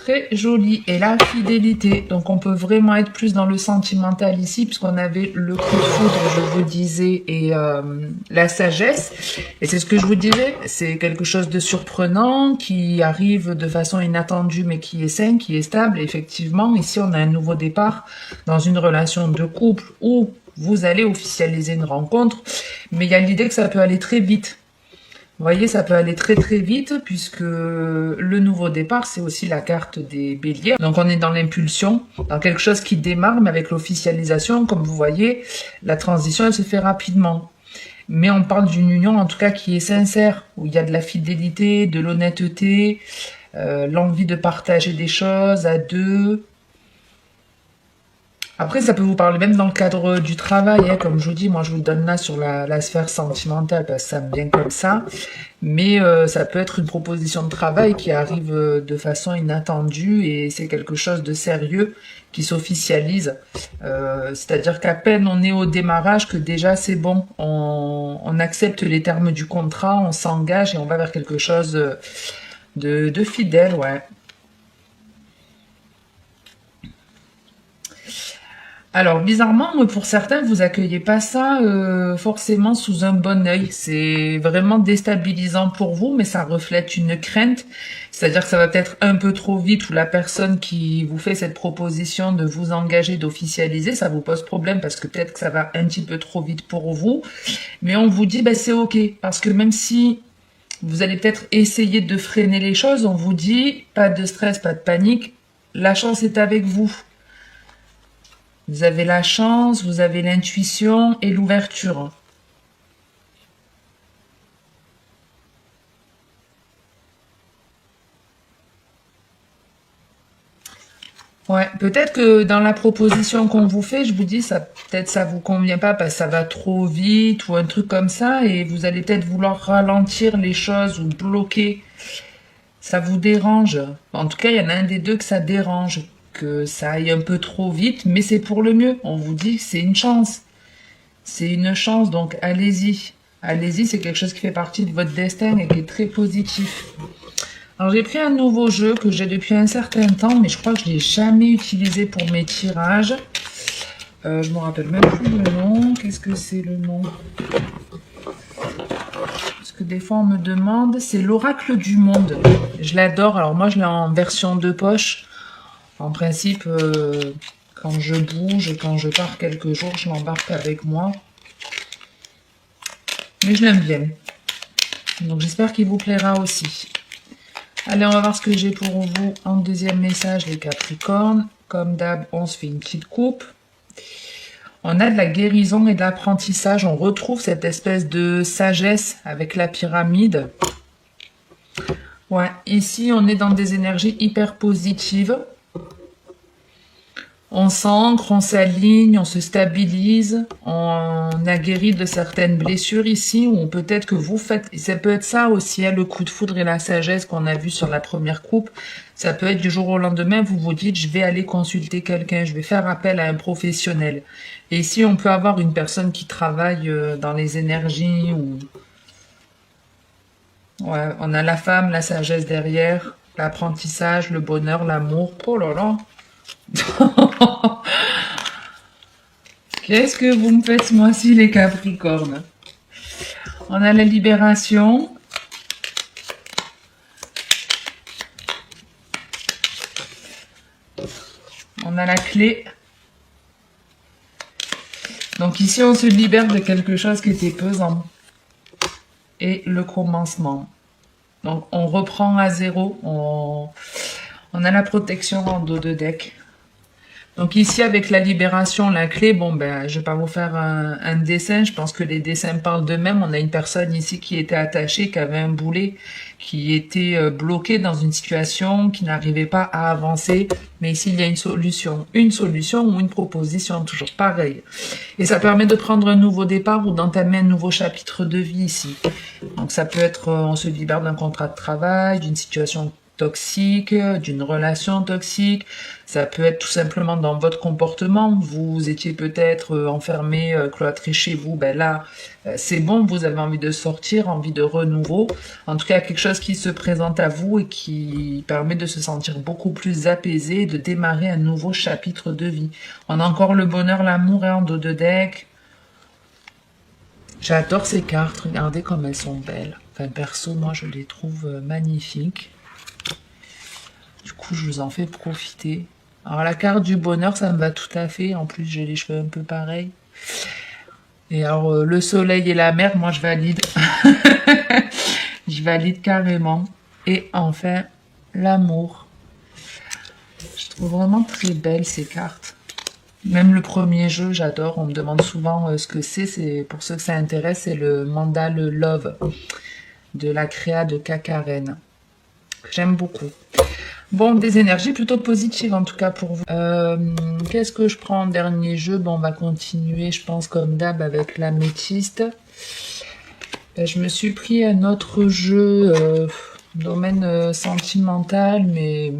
très joli. Et la fidélité. Donc, on peut vraiment être plus dans le sentimental ici, puisqu'on avait le coup de foudre, je vous disais, et la sagesse. Et c'est ce que je vous disais. C'est quelque chose de surprenant, qui arrive de façon inattendue, mais qui est sain, qui est stable. Et effectivement, ici, on a un nouveau départ dans une relation de couple où vous allez officialiser une rencontre. Mais il y a l'idée que ça peut aller très vite. Vous voyez, ça peut aller très très vite puisque le nouveau départ, c'est aussi la carte des béliers. Donc on est dans l'impulsion, dans quelque chose qui démarre, mais avec l'officialisation, comme vous voyez, la transition, elle se fait rapidement. Mais on parle d'une union, en tout cas, qui est sincère, où il y a de la fidélité, de l'honnêteté, l'envie de partager des choses à deux. Après, ça peut vous parler même dans le cadre du travail, hein, comme je vous dis, moi je vous le donne là sur la sphère sentimentale, parce que ça me vient comme ça, mais ça peut être une proposition de travail qui arrive de façon inattendue, et c'est quelque chose de sérieux qui s'officialise, c'est-à-dire qu'à peine on est au démarrage que déjà c'est bon, on accepte les termes du contrat, on s'engage et on va vers quelque chose de fidèle, ouais. Alors, bizarrement, pour certains, vous accueillez pas ça forcément sous un bon œil. C'est vraiment déstabilisant pour vous, mais ça reflète une crainte. C'est-à-dire que ça va peut-être un peu trop vite, ou la personne qui vous fait cette proposition de vous engager, d'officialiser, ça vous pose problème parce que peut-être que ça va un petit peu trop vite pour vous. Mais on vous dit, c'est ok. Parce que même si vous allez peut-être essayer de freiner les choses, on vous dit, pas de stress, pas de panique, la chance est avec vous. Vous avez la chance, vous avez l'intuition et l'ouverture. Ouais, peut-être que dans la proposition qu'on vous fait, je vous dis, ça, peut-être ça vous convient pas parce que ça va trop vite ou un truc comme ça, et vous allez peut-être vouloir ralentir les choses ou bloquer. Ça vous dérange. En tout cas, il y en a un des deux que ça dérange, que ça aille un peu trop vite, mais c'est pour le mieux. On vous dit que c'est une chance. C'est une chance, donc allez-y. Allez-y, c'est quelque chose qui fait partie de votre destin et qui est très positif. Alors j'ai pris un nouveau jeu que j'ai depuis un certain temps, mais je crois que je ne l'ai jamais utilisé pour mes tirages. Je me rappelle même plus le nom. Qu'est-ce que c'est le nom? Parce que des fois on me demande. C'est l'Oracle du Monde. Je l'adore. Alors moi je l'ai en version de poche. En principe, quand je bouge, quand je pars quelques jours, je l'embarque avec moi. Mais je l'aime bien. Donc j'espère qu'il vous plaira aussi. Allez, on va voir ce que j'ai pour vous en deuxième message, les Capricornes. Comme d'hab, on se fait une petite coupe. On a de la guérison et de l'apprentissage. On retrouve cette espèce de sagesse avec la pyramide. Ouais, ici, on est dans des énergies hyper positives. On s'ancre, on s'aligne, on se stabilise, on a guéri de certaines blessures ici, ou peut-être que vous faites, ça peut être ça aussi, hein, le coup de foudre et la sagesse qu'on a vu sur la première coupe, ça peut être du jour au lendemain, vous vous dites, je vais aller consulter quelqu'un, je vais faire appel à un professionnel. Et ici, on peut avoir une personne qui travaille dans les énergies, ou ouais, on a la femme, la sagesse derrière, l'apprentissage, le bonheur, l'amour, oh là là. Qu'est-ce que vous me faites ce mois-ci, les Capricornes? On a la libération. On a la clé. Donc ici, on se libère de quelque chose qui était pesant. Et le commencement. Donc on reprend à zéro. On a la protection en dos de deck. Donc ici, avec la libération, la clé, bon, je vais pas vous faire un dessin. Je pense que les dessins parlent d'eux-mêmes. On a une personne ici qui était attachée, qui avait un boulet, qui était bloqué dans une situation, qui n'arrivait pas à avancer. Mais ici, il y a une solution ou une proposition, toujours pareil. Et ça permet de prendre un nouveau départ ou d'entamer un nouveau chapitre de vie ici. Donc ça peut être, on se libère d'un contrat de travail, d'une situation toxique, d'une relation toxique. Ça peut être tout simplement dans votre comportement. Vous étiez peut-être enfermé, cloîtré chez vous. Ben là, c'est bon, vous avez envie de sortir, envie de renouveau. En tout cas, quelque chose qui se présente à vous et qui permet de se sentir beaucoup plus apaisé, de démarrer un nouveau chapitre de vie. On a encore le bonheur, l'amour et en dos de deck. J'adore ces cartes, regardez comme elles sont belles. Enfin, perso, moi, je les trouve magnifiques. Du coup, je vous en fais profiter. Alors, la carte du bonheur, ça me va tout à fait. En plus, j'ai les cheveux un peu pareils. Et alors, le soleil et la mer, moi, je valide. Je valide carrément. Et enfin, l'amour. Je trouve vraiment très belles ces cartes. Même le premier jeu, j'adore. On me demande souvent ce que c'est. C'est pour ceux que ça intéresse, c'est le Mandal Love de la créa de Kakaren. J'aime beaucoup. Bon, des énergies plutôt positives en tout cas pour vous. Qu'est-ce que je prends en dernier jeu? Bon, on va continuer, je pense, comme d'hab avec l'améthyste. Je me suis pris un autre jeu, domaine sentimental, mais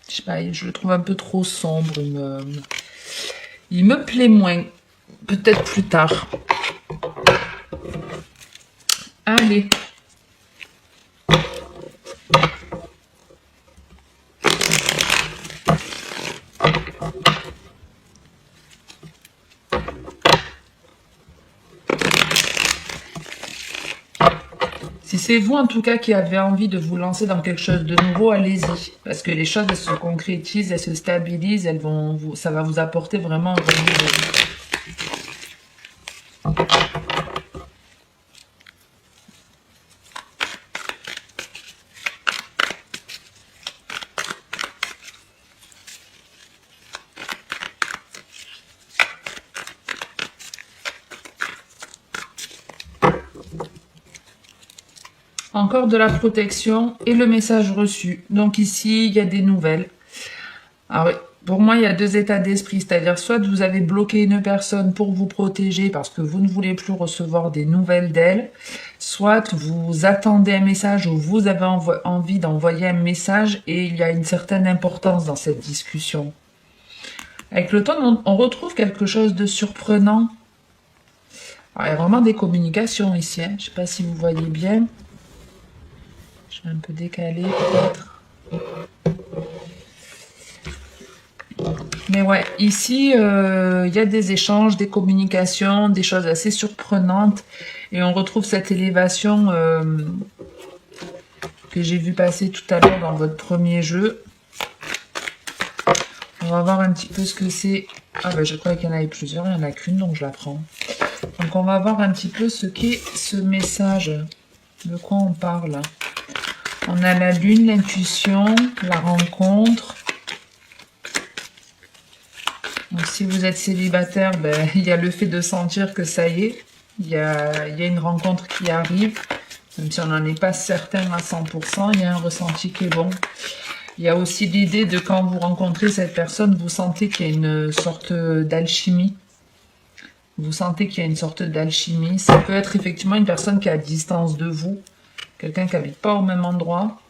je sais pas, je le trouve un peu trop sombre. Il me plaît moins. Peut-être plus tard. Allez. Si c'est vous en tout cas qui avez envie de vous lancer dans quelque chose de nouveau, allez-y. Parce que les choses, elles se concrétisent, elles se stabilisent, ça va vous apporter vraiment un renouveau. Encore de la protection et le message reçu. Donc ici, il y a des nouvelles. Alors, pour moi, il y a deux états d'esprit. C'est-à-dire, soit vous avez bloqué une personne pour vous protéger parce que vous ne voulez plus recevoir des nouvelles d'elle. Soit vous attendez un message ou vous avez envie d'envoyer un message et il y a une certaine importance dans cette discussion. Avec le temps, on retrouve quelque chose de surprenant. Alors, il y a vraiment des communications ici. Je ne sais pas si vous voyez bien. Je vais un peu décaler peut-être. Mais ouais, ici, il y a des échanges, des communications, des choses assez surprenantes. Et on retrouve cette élévation que j'ai vu passer tout à l'heure dans votre premier jeu. On va voir un petit peu ce que c'est. Ah ben je croyais qu'il y en avait plusieurs, il n'y en a qu'une, donc je la prends. Donc on va voir un petit peu ce qu'est ce message. De quoi on parle. On a la lune, l'intuition, la rencontre. Donc si vous êtes célibataire, ben, il y a le fait de sentir que ça y est, il y a une rencontre qui arrive, même si on n'en est pas certain à 100%, il y a un ressenti qui est bon. Il y a aussi l'idée de quand vous rencontrez cette personne, vous sentez qu'il y a une sorte d'alchimie. Vous sentez qu'il y a une sorte d'alchimie. Ça peut être effectivement une personne qui est à distance de vous, quelqu'un qui n'habite pas au même endroit,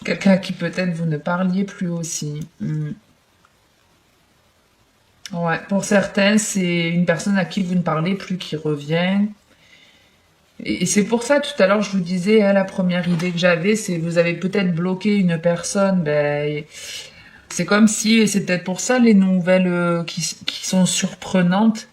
quelqu'un à qui peut-être vous ne parliez plus aussi. Ouais, pour certains, c'est une personne à qui vous ne parlez plus qui revient. Et c'est pour ça, tout à l'heure, je vous disais, hein, la première idée que j'avais, c'est vous avez peut-être bloqué une personne, ben, c'est comme si, et c'est peut-être pour ça les nouvelles qui sont surprenantes.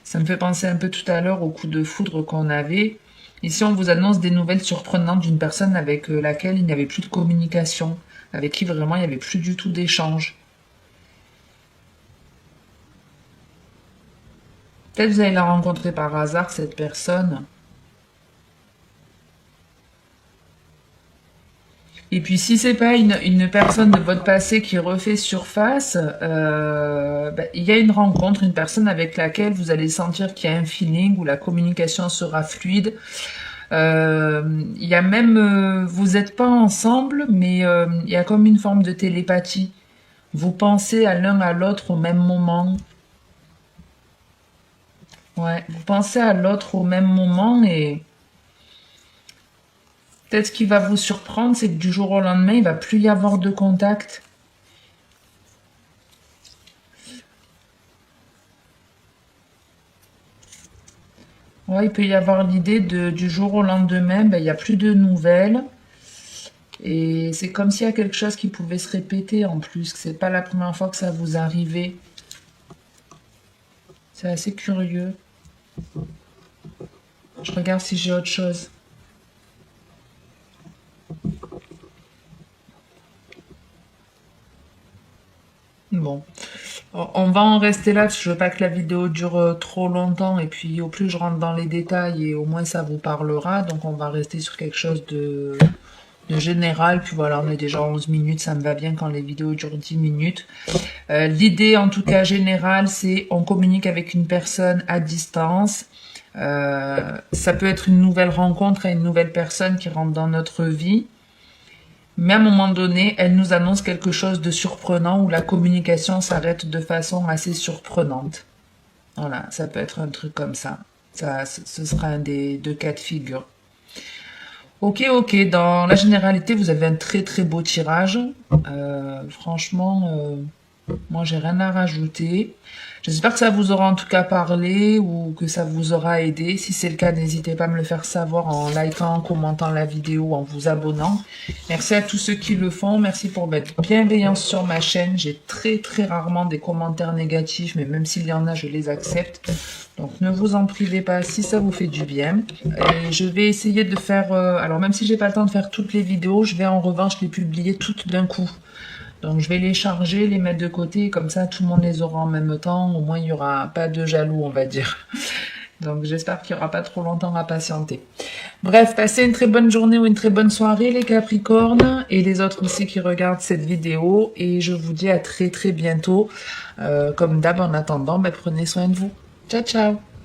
Ça me fait penser un peu tout à l'heure au coup de foudre qu'on avait. Ici, on vous annonce des nouvelles surprenantes d'une personne avec laquelle il n'y avait plus de communication, avec qui vraiment il n'y avait plus du tout d'échange. Peut-être vous allez la rencontrer par hasard, cette personne. Et puis si c'est pas une personne de votre passé qui refait surface, il y a une rencontre, une personne avec laquelle vous allez sentir qu'il y a un feeling, où la communication sera fluide. Il y a même, vous n'êtes pas ensemble, mais il y a comme une forme de télépathie. Vous pensez à l'un à l'autre au même moment. Ouais, vous pensez à l'autre au même moment et Peut-être ce qui va vous surprendre, c'est que du jour au lendemain, il va plus y avoir de contact. Ouais, il peut y avoir l'idée de du jour au lendemain, ben, il n'y a plus de nouvelles. Et c'est comme s'il y a quelque chose qui pouvait se répéter en plus, que c'est pas la première fois que ça vous arrivait. C'est assez curieux. Je regarde si j'ai autre chose. Bon, on va en rester là parce que je veux pas que la vidéo dure trop longtemps et puis au plus je rentre dans les détails et au moins ça vous parlera. Donc on va rester sur quelque chose de général. Puis voilà, on est déjà à 11 minutes, ça me va bien quand les vidéos durent 10 minutes. L'idée en tout cas générale, c'est on communique avec une personne à distance. Ça peut être une nouvelle rencontre et une nouvelle personne qui rentre dans notre vie. Mais à un moment donné, elle nous annonce quelque chose de surprenant où la communication s'arrête de façon assez surprenante. Voilà, ça peut être un truc comme ça. Ce sera un des deux cas de figure. Ok, ok, dans la généralité, vous avez un très très beau tirage. Franchement, moi j'ai rien à rajouter. J'espère que ça vous aura en tout cas parlé ou que ça vous aura aidé. Si c'est le cas, n'hésitez pas à me le faire savoir en likant, en commentant la vidéo, en vous abonnant. Merci à tous ceux qui le font. Merci pour votre bienveillance sur ma chaîne. J'ai très très rarement des commentaires négatifs, mais même s'il y en a, je les accepte. Donc ne vous en privez pas si ça vous fait du bien. Et je vais essayer de faire... alors même si j'ai pas le temps de faire toutes les vidéos, je vais en revanche les publier toutes d'un coup. Donc je vais les charger, les mettre de côté, comme ça tout le monde les aura en même temps. Au moins il n'y aura pas de jaloux, on va dire. Donc j'espère qu'il n'y aura pas trop longtemps à patienter. Bref, passez une très bonne journée ou une très bonne soirée les Capricornes et les autres aussi qui regardent cette vidéo. Et je vous dis à très très bientôt. Comme d'hab, en attendant, prenez soin de vous. Ciao ciao.